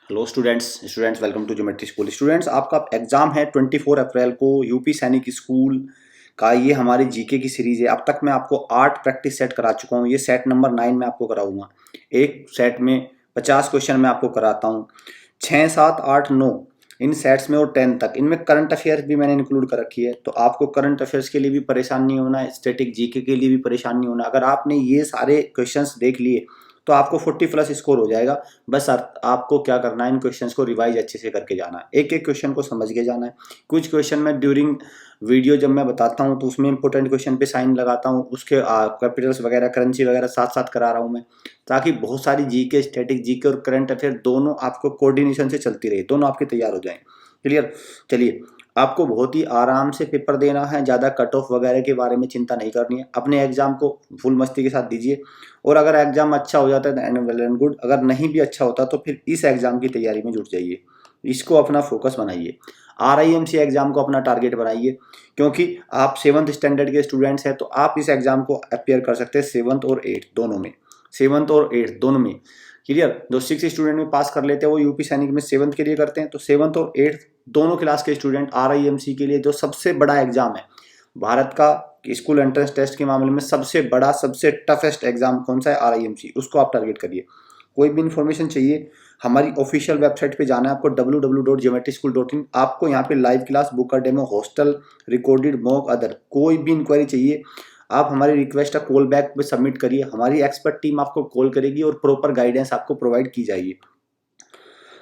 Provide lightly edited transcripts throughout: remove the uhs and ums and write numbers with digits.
Hello students welcome to geometry school. Students, आपका exam है 24 अप्रैल को यूपी सैनिक स्कूल का। ये हमारी जीके की सीरीज है। अब तक मैं आपको 8 प्रैक्टिस सेट करा चुका हूँ। ये सेट नंबर 9 में आपको कराऊंगा। एक सेट में 50 क्वेश्चन मैं आपको कराता हूँ। 6, 7, 8, 9 इन सेट्स में और 10 तक इनमें करंट अफेयर्स भी मैंने इंक्लूड कर रखी है। तो आपको करंट अफेयर्स के लिए भी परेशान नहीं होना है, स्टैटिक जीके के लिए भी परेशान नहीं होना। अगर आपने ये सारे क्वेश्चंस देख लिए तो आपको 40+ स्कोर हो जाएगा। बस आपको क्या करना है, इन क्वेश्चंस को रिवाइज अच्छे से करके जाना है, एक एक क्वेश्चन को समझ के जाना है। कुछ क्वेश्चन में ड्यूरिंग वीडियो जब मैं बताता हूँ तो उसमें इंपॉर्टेंट क्वेश्चन पे साइन लगाता हूँ, उसके कैपिटल्स वगैरह करेंसी वगैरह साथ साथ करा रहा हूँ मैं, ताकि बहुत सारी जीके, स्टैटिक जीके और करंट अफेयर दोनों आपको कोऑर्डिनेशन से चलती रहे, दोनों आपके तैयार हो जाएं। क्लियर? चलिए, आपको बहुत ही आराम से पेपर देना है, ज़्यादा कट ऑफ वगैरह के बारे में चिंता नहीं करनी है। अपने एग्जाम को फुल मस्ती के साथ दीजिए, और अगर एग्जाम अच्छा हो जाता है तो वेल एंड गुड। अगर नहीं भी अच्छा होता तो फिर इस एग्जाम की तैयारी में जुट जाइए, इसको अपना फोकस बनाइए। RIMC एग्जाम को अपना टारगेट बनाइए, क्योंकि आप 7th स्टैंडर्ड के स्टूडेंट्स हैं तो आप इस एग्जाम को अपेयर कर सकते हैं 7th और 8th दोनों में, 7th और 8th दोनों में। क्लियर? जो 6 स्टूडेंट में पास कर लेते हैं वो यूपी सैनिक में 7th के लिए करते हैं, तो 7th और 8th दोनों क्लास के स्टूडेंट RIMC के लिए, जो सबसे बड़ा एग्जाम है भारत का स्कूल एंट्रेंस टेस्ट के मामले में, सबसे बड़ा सबसे टफेस्ट एग्जाम कौन सा है? RIMC। उसको आप टारगेट करिए। कोई भी इन्फॉर्मेशन चाहिए, हमारी ऑफिशियल वेबसाइट पे जाना है आपको, www.geometryschool.in। आपको यहाँ पे लाइव क्लास, बुक का demo, hostel, recorded mock, other कोई भी इंक्वायरी चाहिए, आप हमारी रिक्वेस्ट का कॉल बैक पे सबमिट करिए। हमारी एक्सपर्ट टीम आपको कॉल करेगी और प्रॉपर गाइडेंस आपको प्रोवाइड की जाएगी।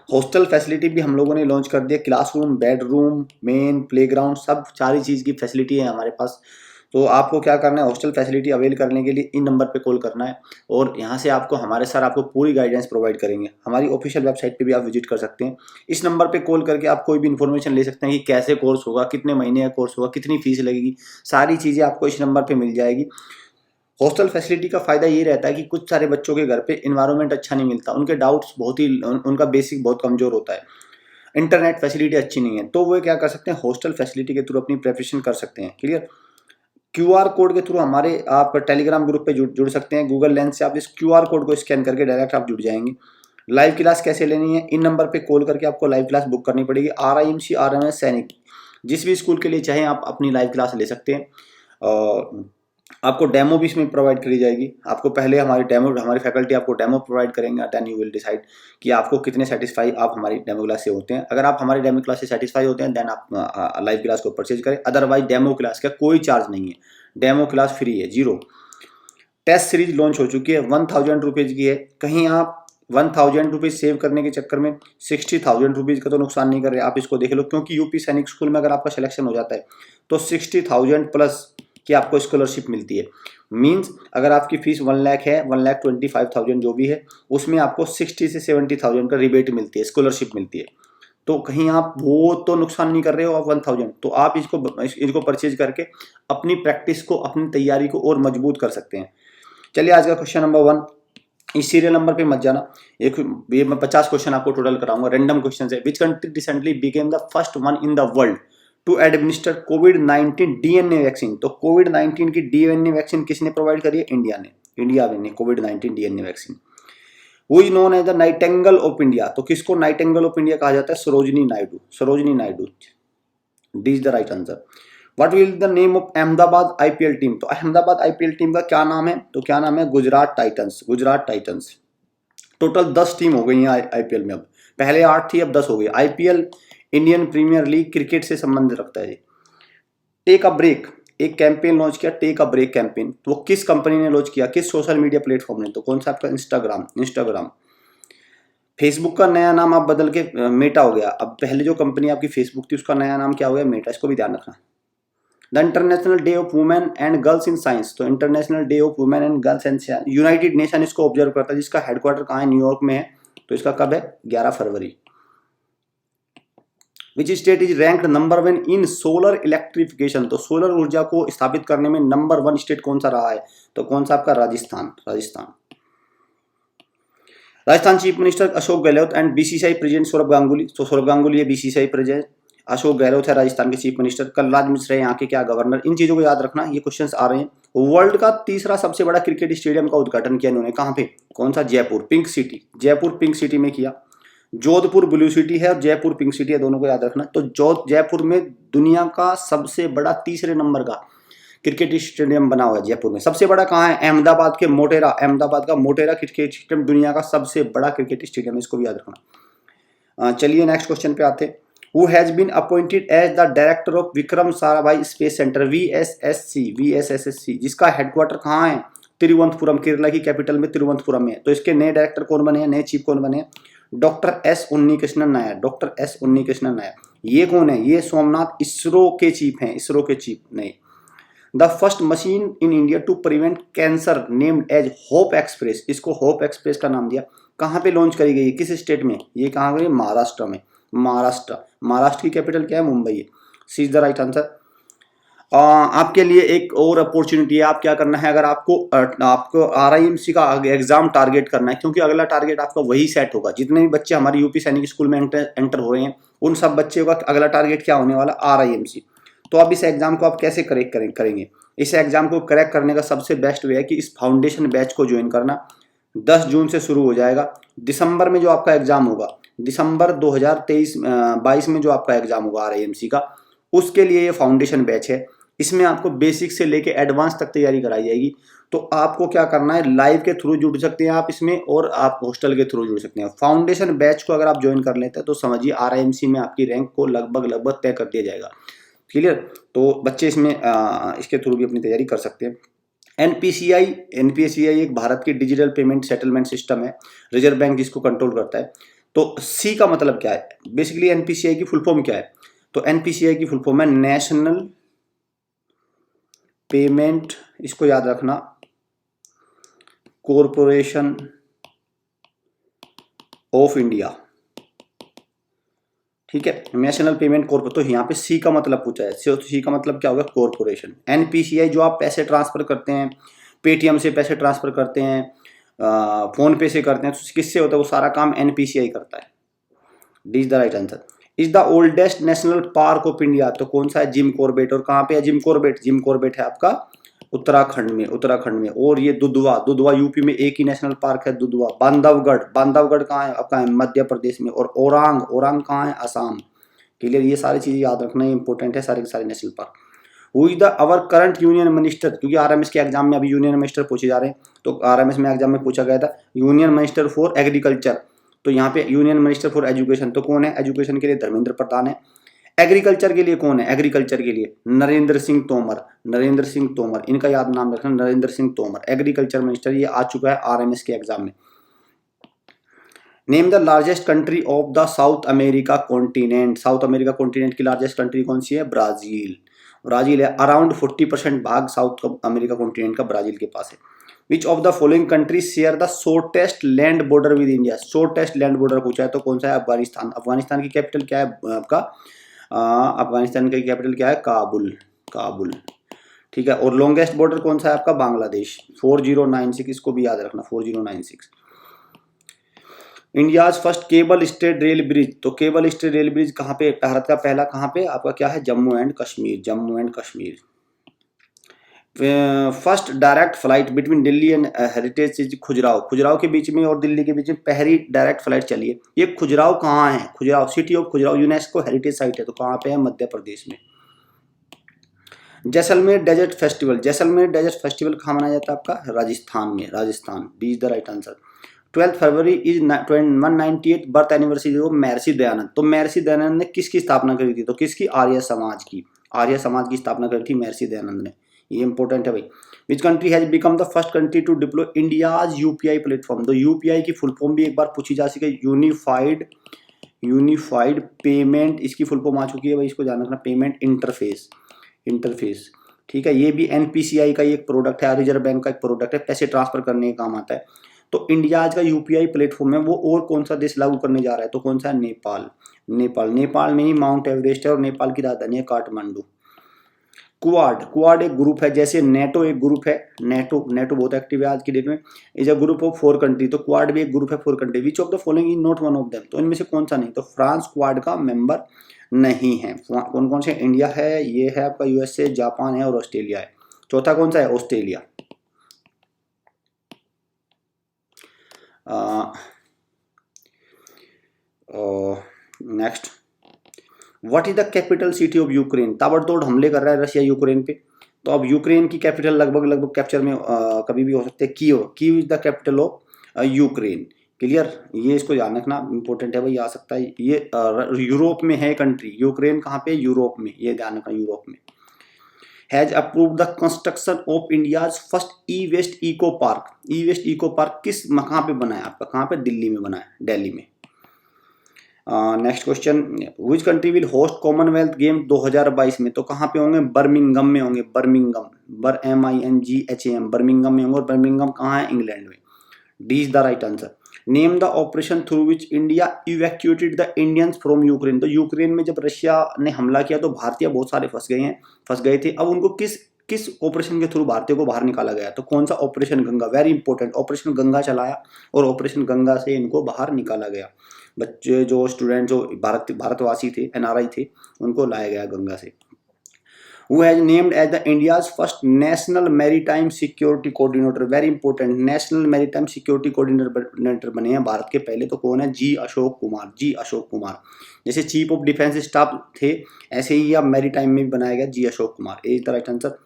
हॉस्टल फैसिलिटी भी हम लोगों ने लॉन्च कर दिया। क्लासरूम, बेडरूम, मेन, प्लेग्राउंड, सब सारी चीज़ की फैसिलिटी है हमारे पास। तो आपको क्या करना है, हॉस्टल फैसिलिटी अवेल करने के लिए इन नंबर पे कॉल करना है, और यहाँ से आपको हमारे सर आपको पूरी गाइडेंस प्रोवाइड करेंगे। हमारी ऑफिशियल वेबसाइट पे भी आप विजिट कर सकते हैं। इस नंबर पे कॉल करके आप कोई भी इन्फॉर्मेशन ले सकते हैं कि कैसे कोर्स होगा, कितने महीने का कोर्स होगा, कितनी फीस लगेगी, सारी चीज़ें आपको इस नंबर पर मिल जाएगी। हॉस्टल फैसिलिटी का फ़ायदा ये रहता है कि कुछ सारे बच्चों के घर पे इन्वायरमेंट अच्छा नहीं मिलता, उनके डाउट्स बहुत ही, उनका बेसिक बहुत कमज़ोर होता है, इंटरनेट फैसिलिटी अच्छी नहीं है, तो वो क्या कर सकते हैं, हॉस्टल फैसिलिटी के थ्रू अपनी प्रिपरेशन कर सकते हैं। क्लियर? QR कोड के थ्रू हमारे आप टेलीग्राम ग्रुप पे जुड़ सकते हैं। गूगल लेंस से आप इस QR कोड को स्कैन करके डायरेक्ट आप जुड़ जाएंगे। लाइव क्लास कैसे लेनी है, इन नंबर पे कॉल करके आपको लाइव क्लास बुक करनी पड़ेगी। RIMC, RMS, सैनिक, जिस भी स्कूल के लिए चाहें आप अपनी लाइव क्लास ले सकते हैं। और आपको डेमो भी इसमें प्रोवाइड करी जाएगी। आपको पहले हमारी फैकल्टी आपको डेमो प्रोवाइड करेंगे, देन यू विल डिसाइड कि आपको कितने सेटिस्फाई आप हमारी डेमो क्लास से होते हैं। अगर आप हमारी डेमो क्लास से सेटिस्फाई होते हैं देन आप लाइव क्लास को परचेज करें, अदरवाइज डेमो क्लास का कोई चार्ज नहीं है, डेमो क्लास फ्री है, 0। टेस्ट सीरीज लॉन्च हो चुकी है, 1000 रुपीज़ की है। कहीं आप 1000 रुपीज़ सेव करने के चक्कर में 60,000 रुपीज़ का तो नुकसान नहीं कर रहे। आप इसको देख लो, क्योंकि यूपी सैनिक स्कूल में अगर आपका सिलेक्शन हो जाता है तो 60,000 प्लस की आपको स्कॉलरशिप मिलती है। मींस अगर आपकी फीस 1 लाख है, 1,25,000 जो भी है, उसमें आपको 60 से 70,000 का रिबेट मिलती है, स्कॉलरशिप मिलती है। तो कहीं आप वो तो नुकसान नहीं कर रहे हो आप 1000, तो आप इसको परचेज करके अपनी प्रैक्टिस को, अपनी तैयारी को और मजबूत कर सकते हैं। चलिए, आज का क्वेश्चन नंबर 1, इस सीरियल नंबर पे मत जाना। ये मैं 50 क्वेश्चन आपको टोटल कराऊंगा, रैंडम क्वेश्चन है। Which country recently became the first one in the world to administer कोविड-19 DNA वैक्सीन? तो कोविड-19 की DNA वैक्सीन किसने प्रोवाइड करी है? इंडिया ने। इंडिया ने कोविड-19 DNA वैक्सीन। वो is known as the nightingale of India. तो किसको नाइटेंगल ऑफ इंडिया कहा जाता है? Sarojini Naidu. Sarojini Naidu, D is the right answer. What will the name of Ahmedabad IPL team? तो अहमदाबाद IPL टीम का क्या नाम है? तो क्या नाम है? Gujarat Titans. Gujarat Titans. Total 10 team हो गई हैं IPL में। अब पहले 8 थी, अब 10 हो गई। IPL Indian premiere League cricket से संबंध रखता है। टेक अ ब्रेक, एक कैंपेन लॉन्च किया, टेक अ ब्रेक कैंपेन। तो वो किस कंपनी ने लॉन्च किया, किस सोशल मीडिया प्लेटफॉर्म ने? तो कौन सा आपका? इंस्टाग्राम। फेसबुक का नया नाम आप बदल के मेटा हो गया। अब पहले जो कंपनी आपकी फेसबुक थी उसका नया नाम क्या हो गया? मेटा। इसको भी ध्यान रखना। The international day of women and girls in science. तो international day of women and girls in science united nation इसको ऑब्जर्व करता है, जिसका हेडक्वार्टर कहाँ है? न्यूयॉर्क में है। तो इसका कब है? 11 फरवरी। Which state is ranked number 1 in solar electrification? तो सोलर ऊर्जा को स्थापित करने में नंबर 1 स्टेट कौन सा रहा है? तो कौन सा आपका? Rajasthan. Rajasthan chief minister Ashok Gehlot and BCCI president Saurabh Ganguly. तो सौरभ गांगुली है BCCI प्रेसिडेंट, अशोक गहलोत है राजस्थान के चीफ मिनिस्टर, कलराज मिश्र है यहाँ के क्या गवर्नर। इन चीजों को याद रखना, ये क्वेश्चंस आ रहे हैं। वर्ल्ड का तीसरा सबसे बड़ा क्रिकेट स्टेडियम का उद्घाटन किया इन्होंने, कहाँ पे? कौन सा? Jaipur pink city. Jaipur pink city में किया। जोधपुर ब्लू सिटी है और जयपुर पिंक सिटी है, दोनों को याद रखना। तो जयपुर में दुनिया का सबसे बड़ा तीसरे नंबर का क्रिकेट स्टेडियम बना हुआ है जयपुर में। सबसे बड़ा कहाँ है? अहमदाबाद के मोटेरा, अहमदाबाद का मोटेरा क्रिकेट स्टेडियम दुनिया का सबसे बड़ा क्रिकेट स्टेडियम है, इसको भी याद रखना। चलिए नेक्स्ट क्वेश्चन पे आते हैं। Who has been appointed as the director of Vikram Sarabhai space centre VSSC, जिसका हेडक्वार्टर कहाँ है? तिरुवनंतपुरम, केरला की कैपिटल में तिरुवनंतपुरम में है। तो इसके नए डायरेक्टर कौन बने हैं, नए चीफ कौन बने हैं? Doctor S Unnikrishnan Nair, doctor S Unnikrishnan Nair. ये कौन है? ये सोमनाथ इसरो के चीफ हैं, इसरो के चीफ नहीं। The first machine in India to prevent cancer named as Hope Express, इसको होप एक्सप्रेस का नाम दिया। कहाँ पे लॉन्च करी गई, किस स्टेट में? ये कहाँ गई? महाराष्ट्र में। महाराष्ट्र की कैपिटल क्या है? मुंबई है। सी इज द राइट आंसर। आपके लिए एक और अपॉर्चुनिटी है। आप क्या करना है, अगर आपको RIMC का एग्जाम टारगेट करना है, क्योंकि अगला टारगेट आपका वही सेट होगा। जितने भी बच्चे हमारे यूपी सैनिक स्कूल में एंटर हो रहे हैं, उन सब बच्चों का अगला टारगेट क्या होने वाला? RIMC। तो अब इस एग्जाम को आप कैसे करेंगे? इस एग्जाम को क्रैक करने का सबसे बेस्ट वे है कि इस फाउंडेशन बैच को ज्वाइन करना। 10 जून से शुरू हो जाएगा। दिसंबर में जो आपका एग्जाम होगा, दिसंबर 2022 में जो आपका एग्जाम होगा RIMC का, उसके लिए ये फाउंडेशन बैच है। इसमें आपको बेसिक से लेके एडवांस तक तैयारी कराई जाएगी। तो आपको क्या करना है, लाइव के थ्रू जुड़ सकते हैं आप इसमें, और आप हॉस्टल के थ्रू जुड़ सकते हैं। फाउंडेशन बैच को अगर आप ज्वाइन कर लेते हैं तो समझिए RIMC में आपकी रैंक को लगभग तय कर दिया जाएगा। क्लियर? तो बच्चे इसमें इसके थ्रू भी अपनी तैयारी कर सकते हैं। NPCI एक भारत की डिजिटल पेमेंट सेटलमेंट सिस्टम है, रिजर्व बैंक जिसको कंट्रोल करता है। तो C का मतलब क्या है? बेसिकली NPCI की फुल फॉर्म क्या है? तो NPCI की फुल फॉर्म है नेशनल पेमेंट, इसको याद रखना, कॉरपोरेशन ऑफ इंडिया। ठीक है, नेशनल पेमेंट कॉर्पोरेशन। तो यहाँ पे C का मतलब पूछा है। C का मतलब क्या होगा? कॉरपोरेशन। NPCI जो आप पैसे ट्रांसफर करते हैं, पेटीएम से पैसे ट्रांसफर करते हैं, फोन पे से करते हैं, तो किससे होता है? वो सारा काम NPCI करता है। D is the right answer. Is the oldest national park of India, तो कौन सा है? Jim Corbett. और कहाँ पे है जिम कॉर्बेट? जिम कॉर्बेट है आपका उत्तराखंड में। और ये दुधवा यूपी में एक ही नेशनल पार्क है, दुधवा। बांधवगढ़ कहाँ है? आपका है मध्य प्रदेश में। और ओरांग कहाँ है? असम। क्लियर? ये सारी चीजें याद रखना इंपॉर्टेंट है, सारे के सारे national park. Who is the our current union minister, क्योंकि RMS के एग्जाम में अभी यूनियन मिनिस्टर पूछे जा रहे हैं। तो RMS में एग्जाम में पूछा गया था यूनियन मिनिस्टर फॉर एग्रीकल्चर। तो यहाँ पे यूनियन मिनिस्टर फॉर एजुकेशन, तो कौन है? एजुकेशन के लिए धर्मेंद्र प्रधान है। एग्रीकल्चर के लिए कौन है? एग्रीकल्चर के लिए नरेंद्र सिंह तोमर। इनका याद नाम रखना, नरेंद्र सिंह तोमर, एग्रीकल्चर मिनिस्टर। ये आ चुका है RMS के एग्जाम में। Name the largest country of the south America continent, south America continent की लार्जेस्ट कंट्री कौन सी है? ब्राजील है। अराउंड 40% भाग साउथ अमेरिका कॉन्टिनेंट का ब्राजील के पास है। Which of the following country share the shortest land border with India, shortest land border पूछा है तो कौन सा है? अफगानिस्तान की कैपिटल क्या है आपका? अफगानिस्तान की कैपिटल क्या है? काबुल। ठीक है। और लॉन्गेस्ट बॉर्डर कौन सा है आपका? बांग्लादेश, 4096, इसको भी याद रखना, 4096। India's first cable stayed rail bridge, तो केबल स्टेट रेल ब्रिज कहाँ पे? भारत का पहला कहाँ पे आपका क्या है? Jammu and Kashmir. First direct flight between Delhi and heritage Khajuraho के बीच में और दिल्ली के बीच में पहली डायरेक्ट फ्लाइट चली है। ये खुजराव कहाँ है? Khajuraho, city of Khajuraho UNESCO heritage site है, तो कहाँ पे है? मध्य प्रदेश में। जैसलमेर डेजर्ट फेस्टिवल कहाँ मनाया जाता है आपका? Rajasthan. D is the right answer. 12 February is 198 birth anniversary of Maharshi Dayanand. तो महर्षि दयानंद ने किसकी स्थापना करी थी? तो किसकी? आर्य समाज की स्थापना करी थी महर्षि दयानंद ने। ये इंपॉर्टेंट है भाई। Which country has become the first country to deploy India's UPI platform, तो UPI की फुल फॉर्म भी एक बार पूछी जा सके, यूनिफाइड पेमेंट, इसकी फुल फॉर्म आ चुकी है भाई, इसको ध्यान रखना, पेमेंट इंटरफेस। ठीक है। ये भी NPCI का ही एक प्रोडक्ट है, रिजर्व बैंक का एक प्रोडक्ट है, पैसे ट्रांसफर करने का काम आता है। तो इंडिया आज का UPI प्लेटफॉर्म है वो और कौन सा देश लागू करने जा रहा है? तो कौन सा है? नेपाल में ही माउंट एवरेस्ट है और नेपाल की राजधानी है काठमांडू। क्वाड एक ग्रुप है, जैसे नेटो एक ग्रुप है, नेटो बहुत एक्टिव है आज की डेट में, is a group of 4 country, तो क्वाड भी एक ग्रुप है 4 country. Which of the following is not one of them, तो इनमें से कौन सा नहीं? तो फ्रांस क्वाड का मेंबर नहीं है। कौन कौन से? इंडिया है, ये है आपका USA, जापान है और ऑस्ट्रेलिया है। चौथा कौन सा है? Australia. Next, what is the capital city of Ukraine? ताबड़तोड़ हमले कर रहा है रशिया यूक्रेन पे, तो अब यूक्रेन की कैपिटल लगभग कैप्चर में कभी भी हो सकते हैं। Kyiv, Kyiv is the capital of Ukraine. Clear, ये इसको ध्यान रखना इंपॉर्टेंट है भाई, आ सकता है ये यूरोप में है कंट्री, यूक्रेन कहाँ पे, यूरोप में, ये ध्यान रखना यूरोप में। Has approve the construction of India's first e waste eco park. E waste eco park किस कहाँ पे बना है आपका, कहाँ पे, दिल्ली में बना है, दिल्ली में। Next question, which country will host Commonwealth game 2022 में? तो कहाँ पे होंगे, बर्मिंगम में होंगे, बर्मिंगम, MINGHAM, बर्मिंगम में होंगे, और बर्मिंगम कहाँ है, इंग्लैंड में। D is the right answer. Name the operation through which India evacuated the Indians from Ukraine. तो यूक्रेन में जब रशिया ने हमला किया तो भारतीय बहुत सारे फंस गए थे। अब उनको किस ऑपरेशन के थ्रू भारतीय को बाहर निकाला गया? तो कौन सा, operation Ganga, very important, operation Ganga चलाया और ऑपरेशन गंगा से इनको बाहर निकाला गया। बच्चे जो स्टूडेंट जो भारतवासी थे, NRI थे, उनको लाया गया गंगा से। Who has named as the India's first national maritime security coordinator? Very important, national maritime security coordinator बने हैं भारत के पहले, तो कौन है, जी अशोक कुमार। जी अशोक कुमार, जैसे चीफ ऑफ डिफेंस स्टाफ थे ऐसे ही अब मैरीटाइम में भी बनाया गया जी Ashok Kumar. A is the right answer.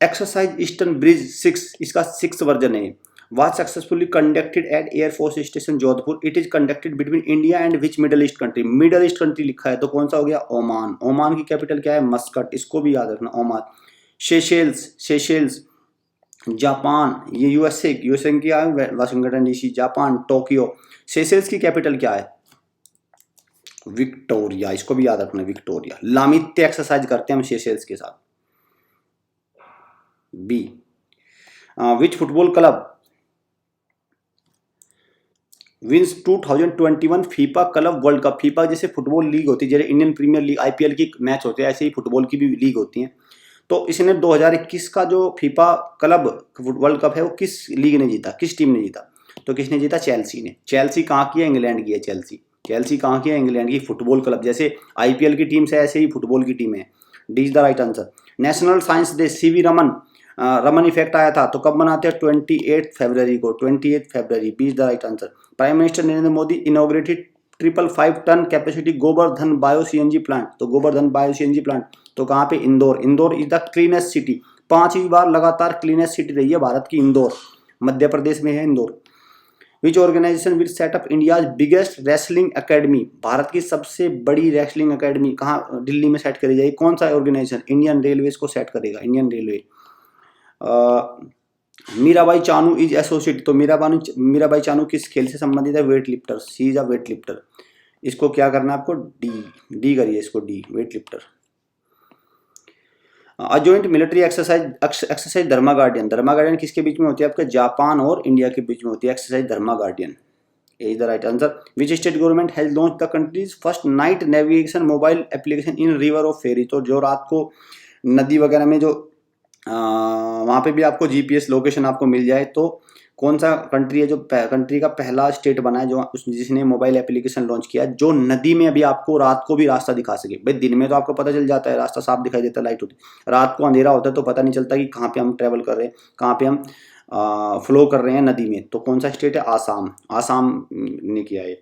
Exercise eastern bridge 6, इसका 6th वर्जन है। was successfully conducted at Air Force Station Jodhpur. It is conducted between India and which Middle East country? Middle east country लिखा है तो कौन सा हो गया, ओमान। ओमान की कैपिटल क्या है, मस्कट, इसको भी याद रखना, ओमान। सेशेल्स, जापान, ये यूएसए की है, Washington DC, Japan, Tokyo. Seychelles की कैपिटल क्या है, विक्टोरिया, इसको भी याद रखना, विक्टोरिया। लामित्य एक्सरसाइज करते हैं हम सेशेल्स के साथ। B, which football club wins 2021 FIFA club world cup? FIFA जैसे फुटबॉल लीग होती है, जैसे इंडियन प्रीमियर लीग, IPL की मैच होते हैं, ऐसे ही फुटबॉल की भी लीग होती है। तो इसने 2021 का जो फीफा क्लब वर्ल्ड कप है वो किस लीग ने जीता, किस टीम ने जीता? तो किसने जीता, चेल्सी ने। चेल्सी कहाँ की है, इंग्लैंड की है चेल्सी कहाँ की है, इंग्लैंड की। फुटबॉल क्लब जैसे IPL की टीम से ऐसे ही फुटबॉल की टीम है। D is the right answer. National science day, CV Raman effect आया था तो कब मनाते हैं, 28 फरवरी को, 28 फरवरी। B is the right answer. Prime minister Narendra Modi inaugurated 555 ton capacity Govardhan bio CNG plant. तो गोवर्धन बायो CNG प्लांट तो कहाँ पे, Indore is the cleanest city. 5वीं बार लगातार क्लीनेस्ट सिटी रही है भारत की इंदौर, मध्य प्रदेश में है Indore. Which organisation will set up India's biggest wrestling academy? Bharat की सबसे बड़ी रेसलिंग अकेडमी कहाँ, दिल्ली में सेट करी जाएगी। कौन सा ऑर्गेनाइजेशन, इंडियन रेलवे को सेट करेगा, Indian railway. Mirabai Chanu is associate, तो मीराबाई चानू किस खेल से संबंधित है, weight lifter. C is a weight lifter. इसको क्या करना है आपको, डी करिए इसको, D, weight lifter. Joint military exercise Dharma guardian किसके बीच में होती है आपके, जापान और इंडिया के बीच में होती है exercise Dharma guardian. Is the right answer. Which state government has launch the country's first night navigation mobile application in river of ferry? तो जो रात को नदी वगैरह में जो वहाँ पे भी आपको GPS लोकेशन आपको मिल जाए, तो कौन सा कंट्री है जो कंट्री का पहला स्टेट बना है जो जिसने मोबाइल एप्लीकेशन लॉन्च किया है, जो नदी में अभी आपको रात को भी रास्ता दिखा सके। भाई दिन में तो आपको पता चल जाता है, रास्ता साफ दिखाई देता है, लाइट होती है, रात को अंधेरा होता है तो पता नहीं चलता कि कहाँ पे हम ट्रेवल कर रहे हैं, कहाँ पे हम फ्लो कर रहे हैं नदी में। तो कौन सा स्टेट है, आसाम ने किया है।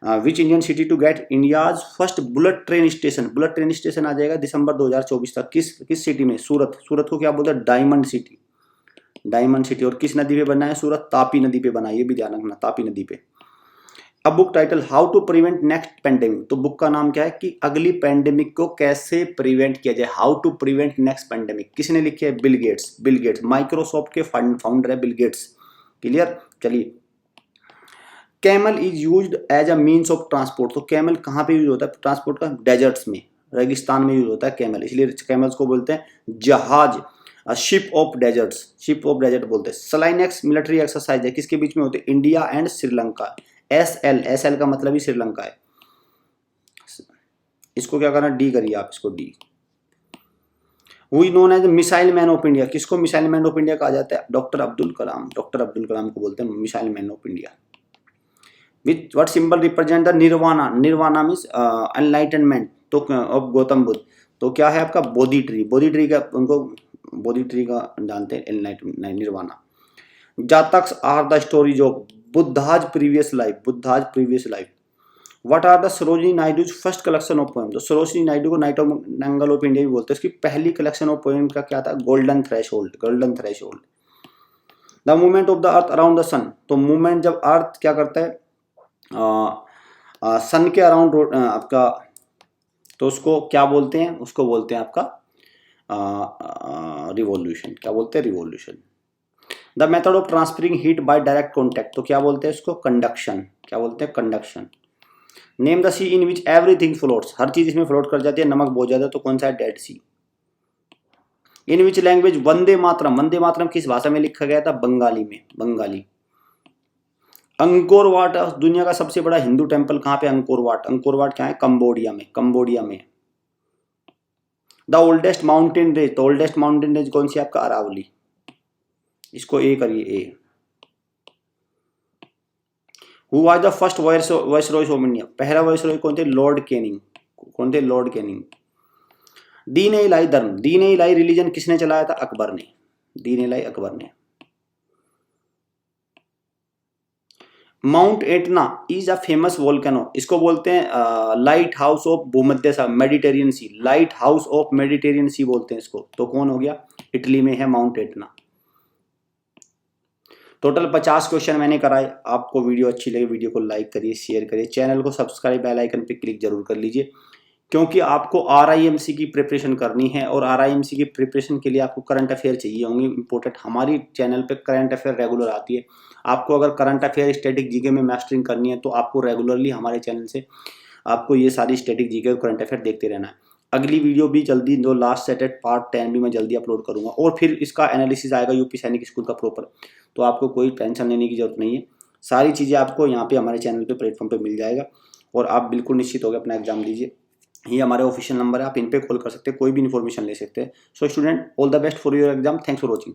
Which Indian city to get India's first bullet train station आ जाएगा दिसंबर 2024 तक। किस सिटी में, सूरत को क्या बोलते हैं, डायमंड सिटी। और किस नदी पे बना है, सूरत तापी नदी पे बना है, ये भी ध्यान रखना, तापी नदी पे। अब book title, how to prevent next pandemic. तो बुक का नाम क्या है कि अगली पेंडेमिक को कैसे प्रिवेंट किया जाए, how to prevent next pandemic. किसने लिखी है, बिल गेट्स, माइक्रोसॉफ्ट के फाउंडर है बिल गेट्स। क्लियर, चलिए। Camel is used as a means of transport. तो कैमल कहाँ पे यूज होता है ट्रांसपोर्ट का, डेजर्ट्स में, रेगिस्तान में यूज होता है कैमल, इसलिए कैमल्स को बोलते हैं जहाज, शिप ऑफ डेजर्ट बोलते हैं। सलाइनेक्स मिलिट्री एक्सरसाइज है, किसके बीच में होते हैं, इंडिया एंड श्रीलंका। SL का मतलब ही श्रीलंका है। इसको क्या करना, डी करिए आप, इसको D. Who is known as missile man of India. किसको मिसाइल मैन ऑफ इंडिया कहा जाता है, डॉक्टर अब्दुल कलाम को बोलते हैं missile man of India. Which what symbol represent the nirvana means enlightenment तो of गौतम बुद्ध। तो क्या है आपका, बोधि ट्री का, उनको बोधि ट्री का जानते हैं, nirvana. Jatakas are the stories of Buddha's previous life. What are the Sarojini Naidu's first collection of poem? तो सरोजिनी नायडू को नाइट ऑफ इंडिया भी बोलते हैं। उसकी पहली कलेक्शन ऑफ पोएम का क्या था? Golden threshold. Golden threshold. The movement of the earth around the sun, तो मूवमेंट जब अर्थ क्या करता है सन के अराउंड आपका, तो उसको क्या बोलते हैं? उसको बोलते हैं आपका रिवॉल्यूशन। क्या बोलते हैं? Revolution. The method of transferring heat by direct contact, तो क्या बोलते हैं इसको? कंडक्शन। क्या बोलते हैं? Conduction. Name the sea in which everything floats, हर चीज इसमें फ्लोट कर जाती है, नमक बहुत ज्यादा, तो कौन सा है? Dead C. In which language Vande Mataram, Vande Mataram किस भाषा में लिखा गया था? बंगाली में। बंगाली। अंकोर वाट, दुनिया का सबसे बड़ा हिंदू टेम्पल कहाँ पे? Angkor Wat. अंकोर वाट क्या है? कंबोडिया में। कंबोडिया में। द ओल्डेस्ट माउंटेन रेंज, तो ओल्डेस्ट माउंटेन रेंज कौन सी? आपका अरावली। इसको ए करिए, A. Who was the first viceroy of India, पहला वाइसरॉय कौन थे? Lord Canning. कौन थे? Lord Canning. दीन ए इलाही धर्म, दीन ए इलाही रिलीजन किसने चलाया था? अकबर ने। दीन ए इलाही अकबर ने। Mount Etna is a famous volcano, इसको बोलते हैं लाइट हाउस ऑफ भूमध्य सागर, Mediterranean sea. Lighthouse of Mediterranean sea बोलते हैं इसको। तो कौन हो गया? इटली में है माउंट एटना। टोटल 50 क्वेश्चन मैंने कराए। आपको वीडियो अच्छी लगे, वीडियो को लाइक करिए, शेयर करिए, चैनल को सब्सक्राइब, बेल आइकन पे क्लिक जरूर कर लीजिए, क्योंकि आपको आरआईएमसी की प्रिपरेशन करनी है और आरआईएमसी की प्रिपरेशन के लिए आपको करंट अफेयर चाहिए होंगे इंपॉर्टेंट। हमारी चैनल पे करंट अफेयर रेगुलर आती है। आपको अगर करंट अफेयर स्टैटिक जीके में मास्टरिंग करनी है तो आपको रेगुलरली हमारे चैनल से आपको ये सारी स्टैटिक जीके और करंट अफेयर देखते रहना है। अगली वीडियो भी जल्दी, जो लास्ट सेट है पार्ट 10 भी मैं जल्दी अपलोड करूंगा, और फिर इसका एनालिसिस आएगा यूपी सैनिक स्कूल का प्रॉपर। तो आपको कोई टेंशन लेने की जरूरत नहीं है, सारी चीज़ें आपको यहाँ पे हमारे चैनल पे प्लेटफॉर्म पे मिल जाएगा और आप बिल्कुल निश्चित हो गए अपना एग्जाम दीजिए। ये हमारे ऑफिशियल नंबर है, आप इन पे कॉल कर सकते हैं, कोई भी इन्फॉर्मेशन ले सकते हैं। So student, all the best for your exam. Thanks for watching.